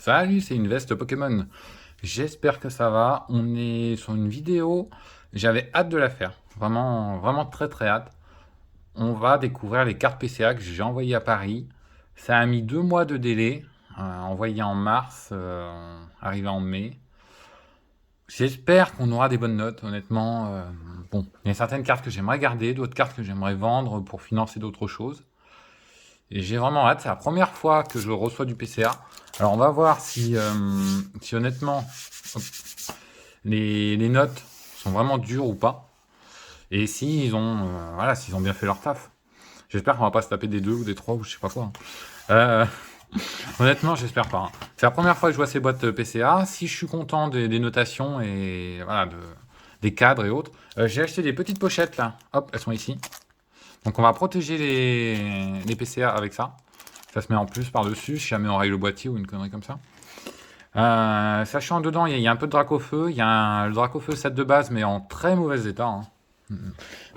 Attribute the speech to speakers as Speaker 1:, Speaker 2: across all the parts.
Speaker 1: Salut, c'est une veste Pokémon. J'espère que ça va. On est sur une vidéo. J'avais hâte de la faire. Vraiment, vraiment très très hâte. On va découvrir les cartes PCA que j'ai envoyées à Paris. Ça a mis 2 mois de délai. Envoyé en mars, arrivé en mai. J'espère qu'on aura des bonnes notes, honnêtement. Bon, il y a certaines cartes que j'aimerais garder, d'autres cartes que j'aimerais vendre pour financer d'autres choses. Et j'ai vraiment hâte. C'est la première fois que je reçois du PCA. Alors on va voir si honnêtement hop, les notes sont vraiment dures ou pas. Et s'ils ont bien fait leur taf. J'espère qu'on va pas se taper des 2 ou des 3 ou je sais pas quoi. Euh, honnêtement, j'espère pas. C'est la première fois que je vois ces boîtes PCA. Si je suis content des notations et voilà, des cadres et autres, j'ai acheté des petites pochettes là. Hop, elles sont ici. Donc on va protéger les PCA avec ça. Ça se met en plus par-dessus, si jamais on raye le boîtier ou une connerie comme ça. Sachant dedans, il y a un peu de Dracofeu. Il y a le Dracofeu set de base, mais en très mauvais état, hein.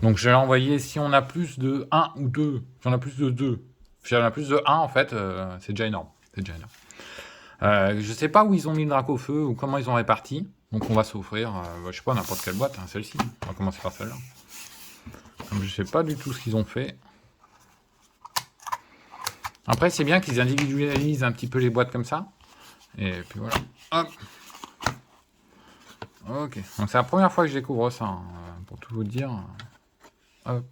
Speaker 1: Donc je vais l'envoyer si on a plus de un ou 2. Si on a plus de 2. Si on a plus de un en fait, c'est déjà énorme. C'est déjà énorme. Je sais pas où ils ont mis le Dracofeu ou comment ils ont réparti. Donc on va s'offrir, je sais pas, n'importe quelle boîte, hein, celle-ci. On va commencer par celle-là. Je sais pas du tout ce qu'ils ont fait. Après, c'est bien qu'ils individualisent un petit peu les boîtes comme ça. Et puis voilà. Hop. Ok. Donc c'est la première fois que je découvre ça, hein, pour tout vous dire. Hop.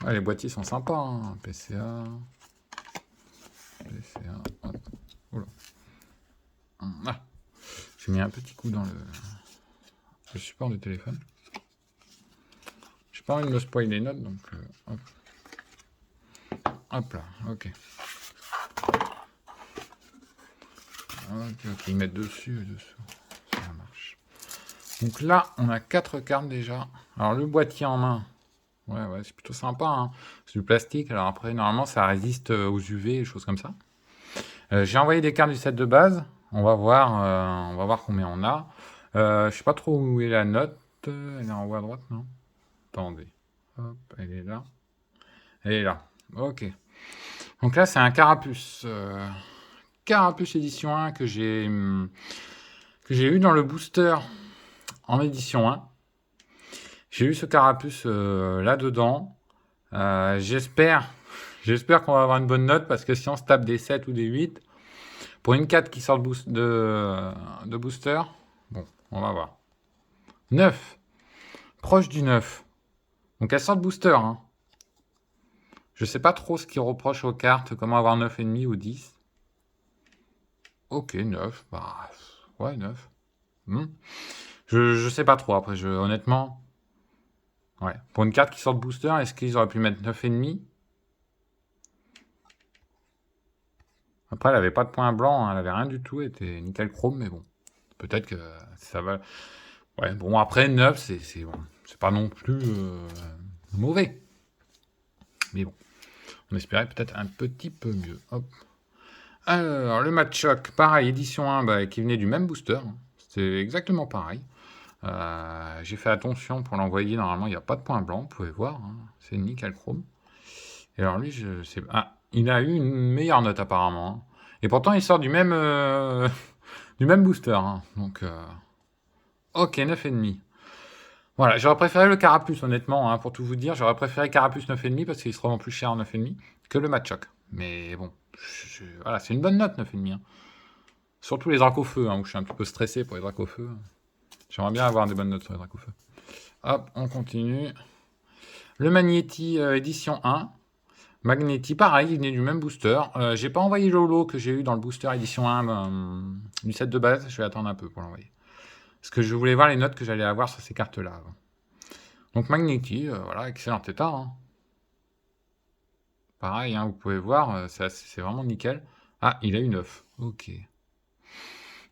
Speaker 1: Ouais, les boîtiers sont sympas, hein. PCA. PCA. Hop. Oula. Ah. J'ai mis un petit coup dans le support du téléphone. J'ai pas envie de me spoiler les notes, donc hop. Hop là. Ok. Ok, ils mettent dessus et dessous. Ça marche. Donc là, on a 4 cartes déjà. Alors le boîtier en main. Ouais, c'est plutôt sympa, hein. C'est du plastique. Alors après, normalement, ça résiste aux UV et choses comme ça. J'ai envoyé des cartes du set de base. On va voir combien on a. Je sais pas trop où est la note. Elle est en haut à droite, non? Attendez. Hop, elle est là. Elle est là. Ok. Donc là, c'est un Carapuce. Carapuce édition 1 que j'ai eu dans le booster en édition 1. J'ai eu ce Carapuce là-dedans. J'espère qu'on va avoir une bonne note parce que si on se tape des 7 ou des 8, pour une 4 qui sort de booster, bon, on va voir. 9, proche du 9. Donc elle sort de booster, hein. Je sais pas trop ce qu'ils reprochent aux cartes, comment avoir 9,5 ou 10. Ok, 9, bah, ouais, 9. Je sais pas trop, après, honnêtement, ouais. Pour une carte qui sort de booster, est-ce qu'ils auraient pu mettre 9,5? Après, elle avait pas de point blanc, hein, elle avait rien du tout, elle était nickel chrome, mais bon. Peut-être que ça va. Ouais, bon, après 9, c'est bon. C'est pas non plus mauvais. Mais bon, on espérait peut-être un petit peu mieux. Hop. Alors, le Matchok, pareil, édition 1, bah, qui venait du même booster. C'est exactement pareil. J'ai fait attention pour l'envoyer. Normalement, il n'y a pas de point blanc, vous pouvez voir, hein. C'est nickel chrome. Et alors, lui, je sais. Ah, il a eu une meilleure note apparemment, hein. Et pourtant, il sort du même, du même booster, hein. Donc, ok, 9,5. Voilà, j'aurais préféré le Carapuce, honnêtement, hein, pour tout vous dire. J'aurais préféré Carapuce 9,5 parce qu'il se revend plus cher en 9,5 que le Matchok. Mais bon, voilà, c'est une bonne note, 9,5, hein. Surtout les Dracofeu, hein, où je suis un petit peu stressé pour les Dracofeu. J'aimerais bien avoir des bonnes notes sur les Dracofeu. Hop, on continue. Le Magnéti édition 1. Magnéti, pareil, il venait du même booster. J'ai pas envoyé le lot que j'ai eu dans le booster édition 1 du set de base. Je vais attendre un peu pour l'envoyer. Parce que je voulais voir les notes que j'allais avoir sur ces cartes-là avant. Donc Magnéti, voilà, excellent état, hein. Pareil, hein, vous pouvez voir, c'est vraiment nickel. Ah, il a eu 9. Ok.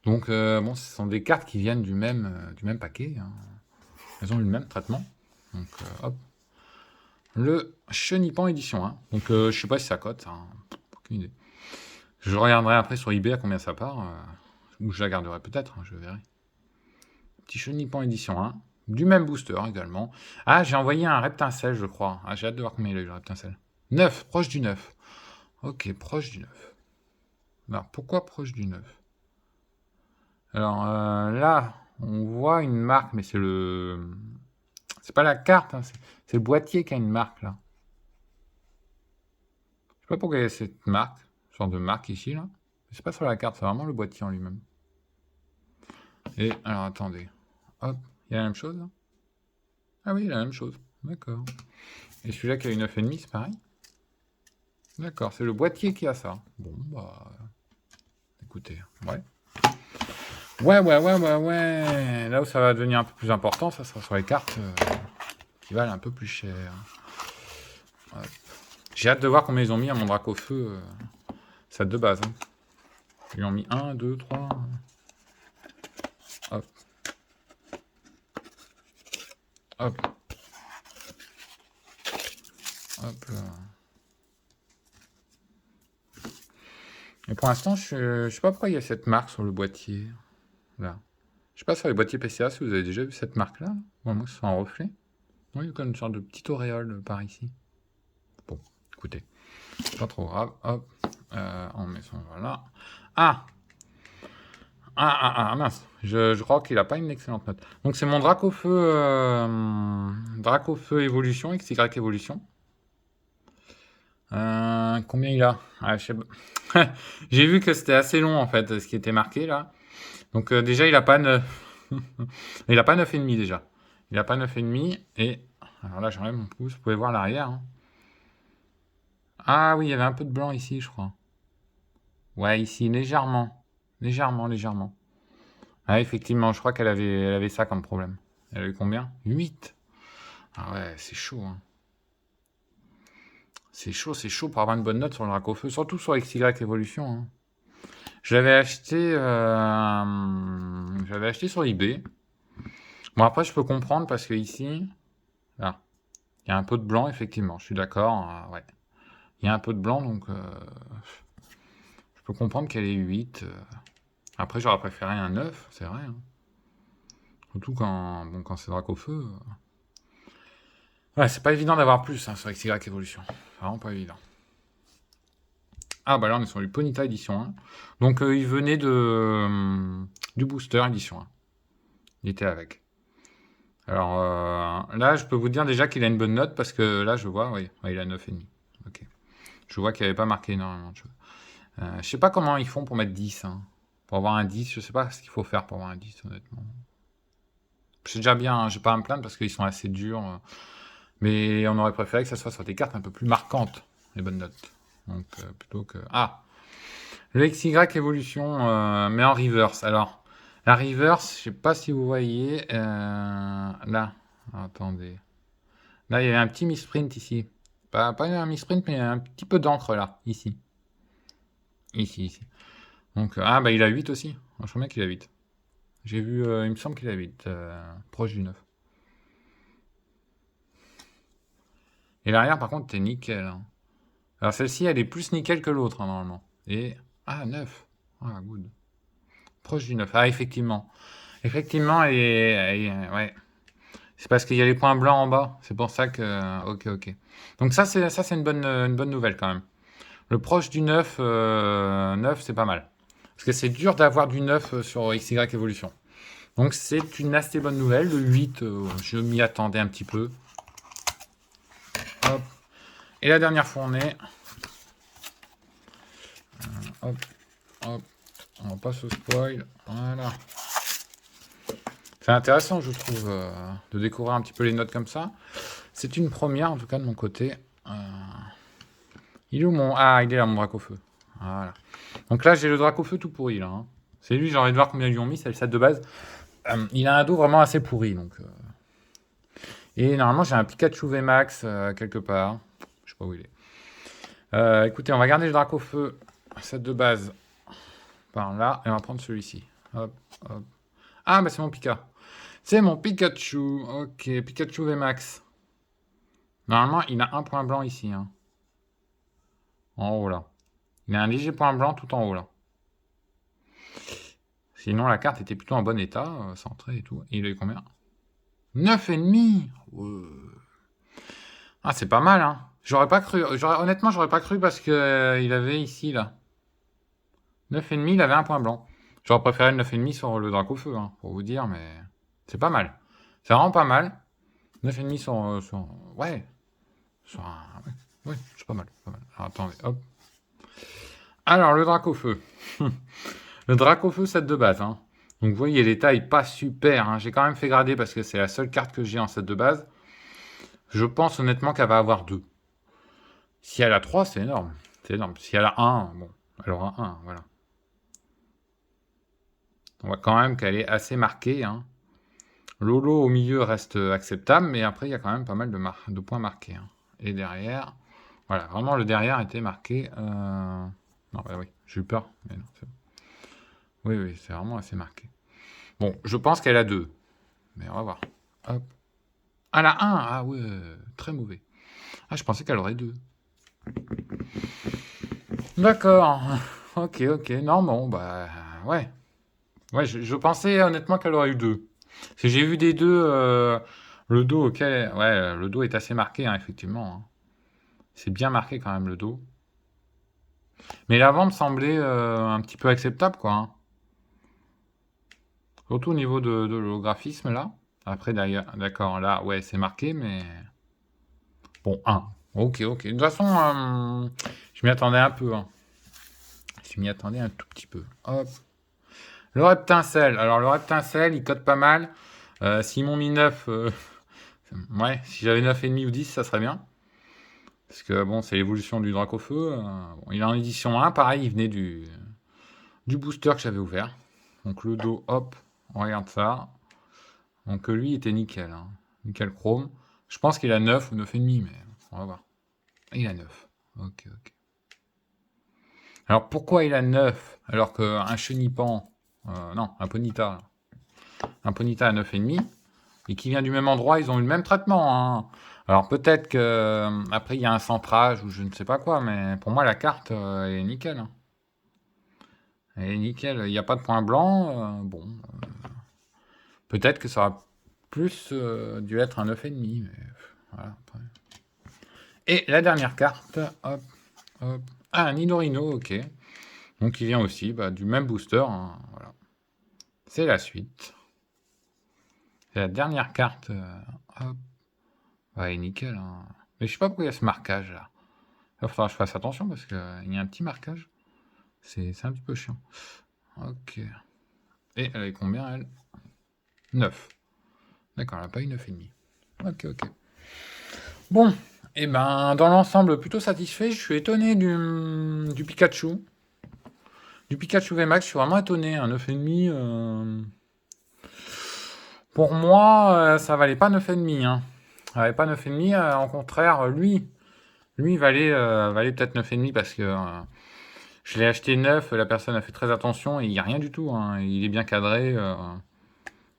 Speaker 1: Donc, bon, ce sont des cartes qui viennent du même paquet, hein. Elles ont eu le même traitement. Donc, hop. Le Chenipan édition 1. Donc, je sais pas si ça cote, hein. Aucune idée. Je regarderai après sur eBay à combien ça part. Ou je la garderai peut-être, hein, je verrai. Petit Chenipan édition 1. Du même booster également. Ah, j'ai envoyé un Reptincelle, je crois. Ah, j'ai hâte de voir combien il a eu le Reptincelle. 9, proche du 9. Ok, proche du 9. Alors, pourquoi proche du 9? Alors, là, on voit une marque, mais c'est le... C'est pas la carte, hein, c'est le boîtier qui a une marque, là. Je sais pas pourquoi il y a cette marque, genre de marque ici, là. C'est pas sur la carte, c'est vraiment le boîtier en lui-même. Et, alors, attendez. Hop, il y a la même chose, là? Ah oui, la même chose. D'accord. Et celui-là qui a une 9,5, c'est pareil? D'accord, c'est le boîtier qui a ça. Bon, bah... Écoutez, ouais. Ouais. Là où ça va devenir un peu plus important, ça sera sur les cartes qui valent un peu plus cher. Ouais. J'ai hâte de voir combien ils ont mis à mon drac au feu. Ça de base. Hein. Ils ont mis 1, 2, 3. Hop. Hop. Hop là. Et pour l'instant, je sais pas pourquoi il y a cette marque sur le boîtier. Là. Je sais pas sur les boîtiers PCA si vous avez déjà vu cette marque-là. Bon, moi, c'est en reflet. Oui, il y a comme une sorte de petite auréole par ici. Bon, écoutez. Pas trop grave. Hop. On met son voilà. Mince. Je crois qu'il a pas une excellente note. Donc c'est mon drac au feu évolution, XY évolution. Combien il a? Je sais pas. J'ai vu que c'était assez long en fait, ce qui était marqué là. Donc déjà il a pas 9. Il a pas 9,5 déjà. Il a pas 9,5 et alors là j'enlève mon pouce, vous pouvez voir l'arrière. Hein. Ah oui, il y avait un peu de blanc ici, je crois. Ouais, ici légèrement. Légèrement. Ah, effectivement, je crois elle avait ça comme problème. Elle a eu combien? 8. Ah ouais, c'est chaud. Hein. C'est chaud pour avoir une bonne note sur le drac au feu, surtout sur XY Evolution. Hein. Je l'avais acheté sur eBay. Bon, après, je peux comprendre parce que ici, là, il y a un peu de blanc, effectivement. Je suis d'accord. Ouais. Il y a un peu de blanc, donc je peux comprendre qu'elle est 8. Après, j'aurais préféré un 9, c'est vrai. Hein. Surtout quand c'est drac au feu. Ouais, c'est pas évident d'avoir plus hein, sur XY Evolution. C'est vraiment pas évident. Ah bah là on est sur du Ponyta édition 1. Donc il venait du booster édition 1. Il était avec. Alors là je peux vous dire déjà qu'il a une bonne note parce que là je vois, oui, il a 9,5. Ok. Je vois qu'il n'avait pas marqué énormément de choses. Je sais pas comment ils font pour mettre 10. Hein. Pour avoir un 10, je sais pas ce qu'il faut faire pour avoir un 10 honnêtement. C'est déjà bien, hein, j'ai pas à me plaindre parce qu'ils sont assez durs. Mais on aurait préféré que ça soit sur des cartes un peu plus marquantes, les bonnes notes. Donc plutôt que... Ah, le XY évolution, mais en reverse. Alors, la reverse, je sais pas si vous voyez. Là, attendez. Là, il y avait un petit misprint ici. Pas un misprint, mais un petit peu d'encre là, ici. Ici. Donc, bah il a 8 aussi. Je crois bien qu'il a 8. J'ai vu, il me semble qu'il a 8. Proche du 9. Et l'arrière, par contre, t'es nickel. Hein. Alors, celle-ci, elle est plus nickel que l'autre, hein, normalement. Et... Ah, 9. Ah, good. Proche du 9. Ah, effectivement. Effectivement, ouais. C'est parce qu'il y a les points blancs en bas. C'est pour ça que... Ok. Donc ça, c'est une bonne nouvelle, quand même. Le proche du 9, 9 c'est pas mal. Parce que c'est dur d'avoir du 9 sur XY Evolution. Donc c'est une assez bonne nouvelle. Le 8, je m'y attendais un petit peu. Hop. Et la dernière fournée. Hop. On va pas se spoil. Voilà. C'est intéressant, je trouve, de découvrir un petit peu les notes comme ça. C'est une première, en tout cas, de mon côté. Il est où mon... Ah, il est là, mon drac au feu. Voilà. Donc là, j'ai le drac au feu tout pourri, là. Hein. C'est lui, j'ai envie de voir combien ils lui ont mis, c'est le set de base. Il a un dos vraiment assez pourri, donc... Et normalement, j'ai un Pikachu VMAX quelque part. Je sais pas où il est. Écoutez, on va garder le drac au feu, set de base, par là, et on va prendre celui-ci. Hop. Ah, bah c'est mon Pika. C'est mon Pikachu. Ok, Pikachu VMAX. Normalement, il a un point blanc ici. Hein. En haut, là. Il a un léger point blanc tout en haut, là. Sinon, la carte était plutôt en bon état, centrée et tout. Et il a eu combien? 9,5. Ah, c'est pas mal, hein. J'aurais pas cru. Honnêtement, j'aurais pas cru parce que il avait ici, là. 9,5, il avait un point blanc. J'aurais préféré le 9,5 sur le Dracofeu, hein, pour vous dire, mais c'est pas mal. C'est vraiment pas mal. 9,5 ouais, sur un... Ouais, ouais, c'est pas mal, pas mal. Alors, attendez, hop. Alors, le Dracofeu. Le Dracofeu, set de base, hein. Donc, vous voyez, les tailles pas super, hein. J'ai quand même fait grader parce que c'est la seule carte que j'ai en set de base. Je pense honnêtement qu'elle va avoir 2. Si elle a 3, c'est énorme. C'est énorme. Si elle a 1, bon, elle aura 1, voilà. On voit quand même qu'elle est assez marquée, hein. Lolo au milieu reste acceptable, mais après, il y a quand même pas mal de points marqués, hein. Et derrière, voilà, vraiment le derrière était marqué. Non, bah oui, j'ai eu peur, mais non, c'est bon. Oui, oui, c'est vraiment assez marqué. Bon, je pense qu'elle a 2, mais on va voir. Hop. Elle a 1, ah ouais, très mauvais. Ah, je pensais qu'elle aurait 2. D'accord. Ok, ok. Non, bon, bah, ouais. Ouais, je pensais honnêtement qu'elle aurait eu 2. Parce que j'ai vu des 2, le dos, ok. Ouais, le dos est assez marqué, hein, effectivement, hein. C'est bien marqué quand même le dos. Mais l'avant me semblait un petit peu acceptable, quoi, hein. Surtout au niveau de l'holographisme, là. Après, d'ailleurs, d'accord, là, ouais, c'est marqué, mais... Bon, 1. Ok, ok. De toute façon, je m'y attendais un peu, hein. Je m'y attendais un tout petit peu. Hop. Le Reptincelle. Alors, le Reptincelle, il cote pas mal. S'ils m'ont mis 9, ouais, si j'avais 9,5 ou 10, ça serait bien. Parce que, bon, c'est l'évolution du Dracofeu. Bon, il est en édition 1, pareil, il venait du booster que j'avais ouvert. Donc, le dos, hop, on regarde ça. Donc, lui, il était nickel, hein. Nickel chrome. Je pense qu'il a 9 ou 9,5, mais on va voir. Il a 9. Ok, ok. Alors, pourquoi il a 9 alors qu'un chenipan, non, un Ponyta, un Ponyta à 9,5 et qui vient du même endroit, ils ont eu le même traitement, hein. Alors peut-être que après il y a un centrage ou je ne sais pas quoi, mais pour moi la carte elle est nickel, hein. Elle est nickel. Il n'y a pas de point blanc. Bon, peut-être que ça aurait plus dû être un 9,5, mais voilà. Après. Et la dernière carte, hop, hop. Ah, un Nidorino, ok. Donc il vient aussi bah, du même booster, hein, voilà. C'est la suite. C'est la dernière carte. Hop. Ouais, nickel, hein. Mais je sais pas pourquoi il y a ce marquage là. Il faudra que je fasse attention parce qu'il y a un petit marquage. C'est un petit peu chiant. Ok. Et elle est combien elle? 9. D'accord, elle n'a pas eu 9,5. Ok, ok. Bon, et ben dans l'ensemble plutôt satisfait. Je suis étonné du Pikachu. Du Pikachu VMAX, je suis vraiment étonné. Un 9,5. Pour moi, ça valait pas 9,5, hein. Ça valait pas 9,5. Au contraire, lui valait peut-être 9,5 parce que je l'ai acheté neuf, la personne a fait très attention et il n'y a rien du tout, hein. Il est bien cadré.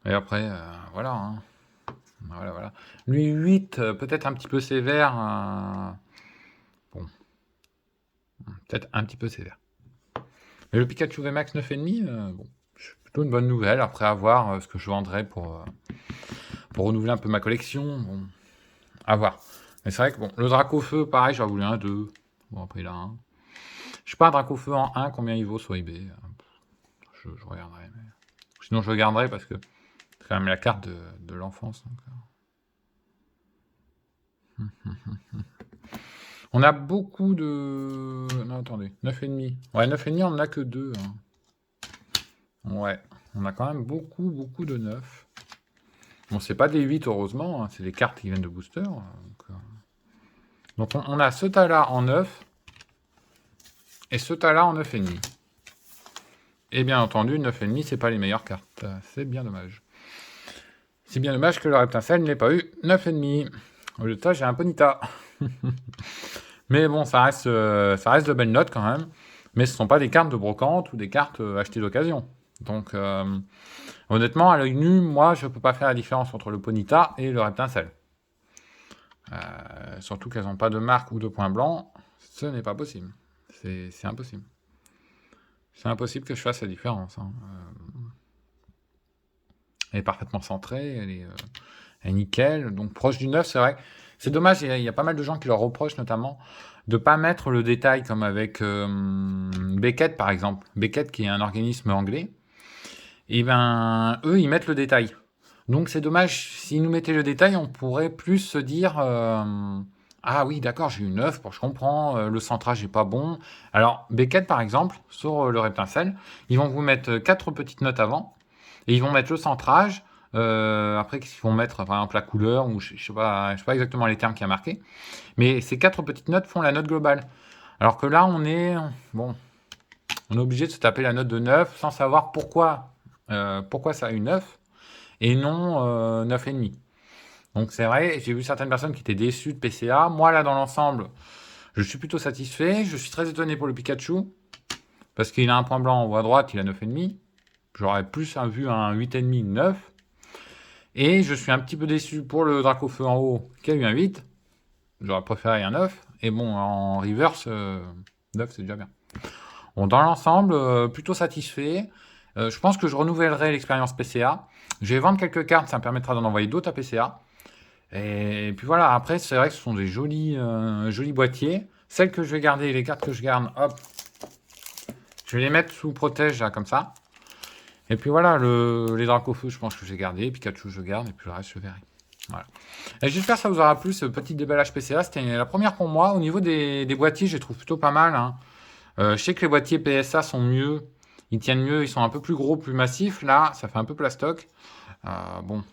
Speaker 1: Et après, voilà, hein. Voilà, voilà. Lui, 8, peut-être un petit peu sévère. Bon, peut-être un petit peu sévère. Mais le Pikachu VMAX 9,5, bon, c'est plutôt une bonne nouvelle. Après, à voir ce que je vendrai pour renouveler un peu ma collection. Bon, à voir. Mais c'est vrai que bon, le Dracofeu, pareil, j'aurais voulu un 2. Bon, après, il a un. Je sais pas, un Dracofeu en 1, combien il vaut sur eBay. Je regarderai. Mais... Sinon, je regarderai parce que c'est quand même la carte de l'enfance. Donc, on a beaucoup de... Non, attendez. 9,5. Ouais, 9,5, on n'en a que 2, hein. Ouais. On a quand même beaucoup, beaucoup de 9. Bon, c'est pas des 8, heureusement, hein. C'est des cartes qui viennent de booster. Donc on a ce tas-là en 9 et ce tas-là en 9,5. Et bien entendu, 9,5, c'est pas les meilleures cartes. C'est bien dommage. C'est bien dommage que le Reptincelle n'ait pas eu 9,5. Au lieu de ça, j'ai un Ponyta. Mais bon, ça reste de belles notes quand même. Mais ce ne sont pas des cartes de brocante ou des cartes achetées d'occasion. Donc, honnêtement, à l'œil nu, moi, je ne peux pas faire la différence entre le Ponyta et le Reptincelle. Surtout qu'elles n'ont pas de marque ou de point blanc. Ce n'est pas possible. C'est impossible. C'est impossible que je fasse la différence, hein. Elle est parfaitement centrée, elle est nickel. Donc proche du 9, c'est vrai. C'est dommage, il y a pas mal de gens qui leur reprochent notamment de pas mettre le détail comme avec Beckett par exemple. Beckett qui est un organisme anglais, et ben eux ils mettent le détail. Donc c'est dommage, s'ils nous mettaient le détail, on pourrait plus se dire ah oui d'accord j'ai eu 9, je comprends, le centrage est pas bon. Alors Beckett par exemple, sur le Reptincelle, ils vont vous mettre 4 petites notes avant, et ils vont mettre le centrage, après qu'est-ce qu'ils vont mettre, par exemple la couleur, ou je sais pas exactement les termes qu'il y a marqué, mais ces 4 petites notes font la note globale. Alors que là bon, on est obligé de se taper la note de 9 sans savoir pourquoi ça a eu 9 et non 9,5. Donc c'est vrai, j'ai vu certaines personnes qui étaient déçues de PCA. Moi là dans l'ensemble, je suis plutôt satisfait. Je suis très étonné pour le Pikachu, parce qu'il a un point blanc en haut à droite, il a 9,5. J'aurais plus vu un 8,5, 9. Et je suis un petit peu déçu pour le Dracofeu en haut, qui a eu un 8. J'aurais préféré un 9. Et bon, en reverse, 9 c'est déjà bien. Bon, dans l'ensemble, plutôt satisfait. Je pense que je renouvellerai l'expérience PCA. Je vais vendre quelques cartes, ça me permettra d'en envoyer d'autres à PCA. Et puis voilà, après, c'est vrai que ce sont des jolis boîtiers. Celles que je vais garder, les cartes que je garde, hop, je vais les mettre sous protège, là, comme ça. Et puis voilà, les Dracofeu, je pense que j'ai gardé. Pikachu, je garde. Et puis le reste, je verrai. Voilà. Et j'espère que ça vous aura plu, ce petit déballage PCA. C'était la première pour moi. Au niveau des boîtiers, je les trouve plutôt pas mal, hein. Je sais que les boîtiers PSA sont mieux. Ils tiennent mieux, ils sont un peu plus gros, plus massifs. Là, ça fait un peu plastoc. Bon.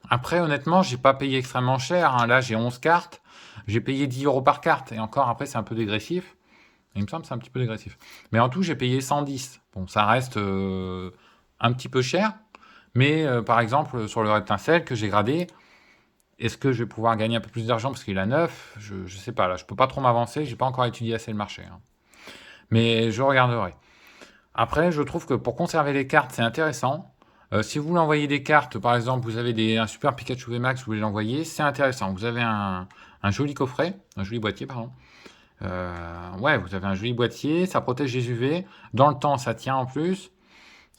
Speaker 1: Après, honnêtement, j'ai pas payé extrêmement cher, hein. Là, j'ai 11 cartes. J'ai payé 10 euros par carte. Et encore, après, c'est un peu dégressif. Il me semble que c'est un petit peu dégressif. Mais en tout, j'ai payé 110. Bon, ça reste un petit peu cher. Mais par exemple, sur le Reptincelle que j'ai gradé, est-ce que je vais pouvoir gagner un peu plus d'argent parce qu'il a 9? Je sais pas. Là, je peux pas trop m'avancer. J'ai pas encore étudié assez le marché, hein. Mais je regarderai. Après, je trouve que pour conserver les cartes, c'est intéressant. Si vous voulez envoyer des cartes, par exemple, vous avez un super Pikachu VMAX, vous voulez l'envoyer, c'est intéressant. Vous avez un joli coffret, un joli boîtier, pardon. Ouais, vous avez un joli boîtier, ça protège les UV. Dans le temps, ça tient en plus.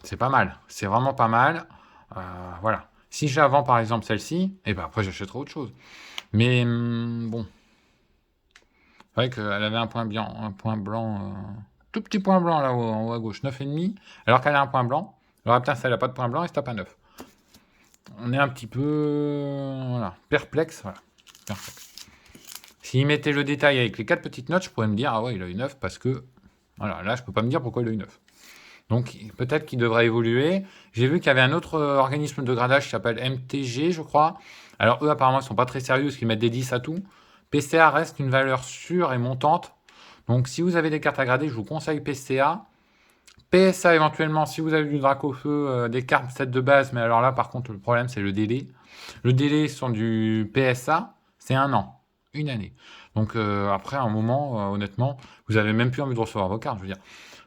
Speaker 1: C'est pas mal. C'est vraiment pas mal. Voilà. Si je la vends, par exemple, celle-ci, et ben après, j'achèterai autre chose. Mais bon. C'est vrai qu'elle avait un point blanc, tout petit point blanc là en haut à gauche, 9,5, alors qu'elle a un point blanc. Alors putain, ça n'a pas de point blanc et se tape à 9. On est un petit peu voilà, perplexe. Voilà, perplexe. S'il mettait le détail avec les 4 petites notes, je pourrais me dire, ah ouais, il a eu 9 parce que. Voilà, là, je peux pas me dire pourquoi il a eu 9. Donc peut-être qu'il devrait évoluer. J'ai vu qu'il y avait un autre organisme de gradage qui s'appelle MTG, je crois. Alors eux, apparemment, ils sont pas très sérieux parce qu'ils mettent des 10 à tout. PCA reste une valeur sûre et montante. Donc si vous avez des cartes à grader, je vous conseille PCA. PSA éventuellement, si vous avez du Dracofeu, des cartes set de base, mais alors là par contre le problème c'est le délai. Le délai sur du PSA, c'est 1 an, une année. Donc après un moment, honnêtement, vous avez même plus envie de recevoir vos cartes. Je veux dire,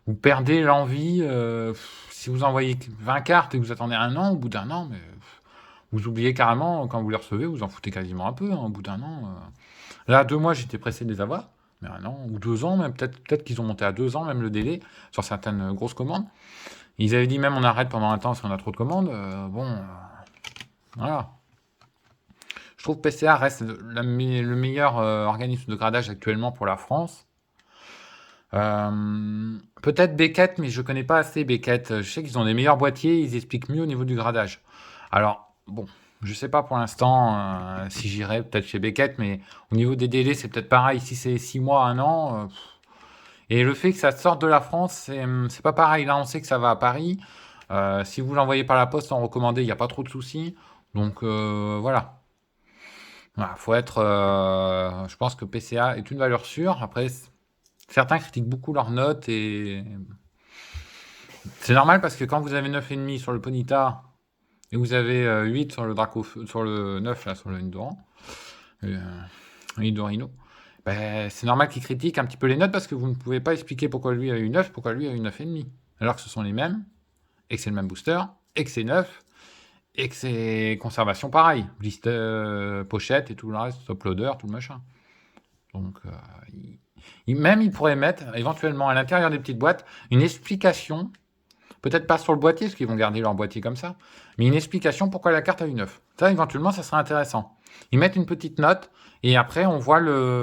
Speaker 1: vous perdez l'envie. Si vous envoyez 20 cartes et que vous attendez 1 an, au bout d'1 an, mais vous oubliez carrément quand vous les recevez, vous en foutez quasiment un peu, hein, au bout d'1 an. Là, 2 mois, j'étais pressé de les avoir. Mais 1 an ou 2 ans, même peut-être qu'ils ont monté à 2 ans, même le délai, sur certaines grosses commandes. Ils avaient dit même on arrête pendant un temps parce qu'on a trop de commandes. Voilà. Je trouve que PCA reste le meilleur organisme de gradage actuellement pour la France. Peut-être Beckett, mais je connais pas assez Beckett. Je sais qu'ils ont des meilleurs boîtiers, ils expliquent mieux au niveau du gradage. Alors, bon, je sais pas pour l'instant si j'irai peut-être chez Beckett, mais au niveau des délais, c'est peut-être pareil. Si c'est 6 mois, 1 an. Et le fait que ça sorte de la France, c'est pas pareil. Là, on sait que ça va à Paris. Si vous l'envoyez par la poste en recommandé, il n'y a pas trop de soucis. Donc voilà. Voilà, faut être. Je pense que PCA est une valeur sûre. Après, certains critiquent beaucoup leurs notes et c'est normal parce que quand vous avez 9,5 sur le Ponyta et vous avez 8 sur le Dracofeu, sur le 9 là, sur le Nidoran, Nidorino, ben, c'est normal qu'ils critiquent un petit peu les notes parce que vous ne pouvez pas expliquer pourquoi lui a eu 9, pourquoi lui a eu 9,5. Alors que ce sont les mêmes, et que c'est le même booster, et que c'est 9, et que c'est conservation pareil. Blister, pochette et tout le reste, uploader, tout le machin. Donc, même il pourrait mettre éventuellement à l'intérieur des petites boîtes une explication Peut-être pas sur le boîtier, parce qu'ils vont garder leur boîtier comme ça, mais une explication pourquoi la carte a eu 9. Ça, éventuellement, ça serait intéressant. Ils mettent une petite note, et après, on voit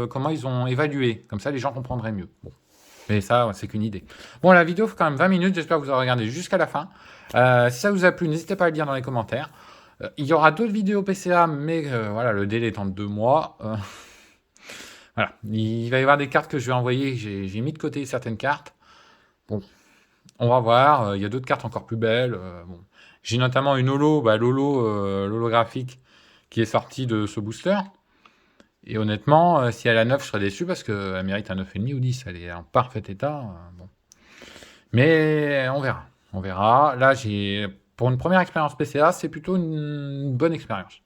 Speaker 1: comment ils ont évalué. Comme ça, les gens comprendraient mieux. Bon. Mais ça, c'est qu'une idée. Bon, la vidéo fait quand même 20 minutes. J'espère que vous aurez regardé jusqu'à la fin. Si ça vous a plu, n'hésitez pas à le dire dans les commentaires. Il y aura d'autres vidéos PCA, mais voilà, le délai étant de 2 mois. Voilà. Il va y avoir des cartes que je vais envoyer. J'ai mis de côté certaines cartes. Bon, on va voir. Il y a d'autres cartes encore plus belles. Bon. J'ai notamment une holo, l'holographique, qui est sortie de ce booster. Et honnêtement, si elle a 9, je serais déçu parce qu'elle mérite un 9,5 ou 10. Elle est en parfait état. Bon. Mais on verra. On verra. Là, pour une première expérience PCA, c'est plutôt une bonne expérience.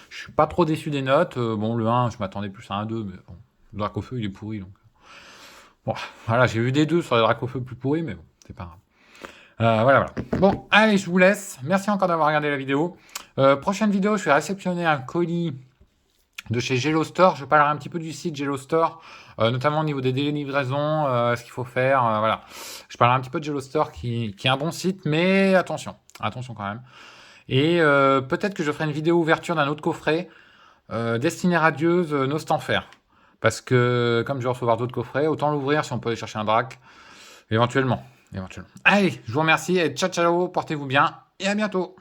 Speaker 1: Je suis pas trop déçu des notes. Bon, le 1, je m'attendais plus à un 2, mais bon. Le Dracofeu, il est pourri. Donc. Bon, voilà, j'ai vu des 2 sur les Dracofeu plus pourris, mais bon, c'est pas grave. Voilà. Bon, allez, je vous laisse. Merci encore d'avoir regardé la vidéo. Prochaine vidéo, je vais réceptionner un colis de chez Gelo Store. Je parlerai un petit peu du site Gelo Store, notamment au niveau des délais de livraison, ce qu'il faut faire. Voilà. Je parlerai un petit peu de Gelo Store qui est un bon site, mais attention quand même. Et peut-être que je ferai une vidéo ouverture d'un autre coffret, Destinée radieuse, Nostanfer. Parce que comme je vais recevoir d'autres coffrets, autant l'ouvrir si on peut aller chercher un drac. Éventuellement. Allez, je vous remercie et ciao, portez-vous bien et à bientôt.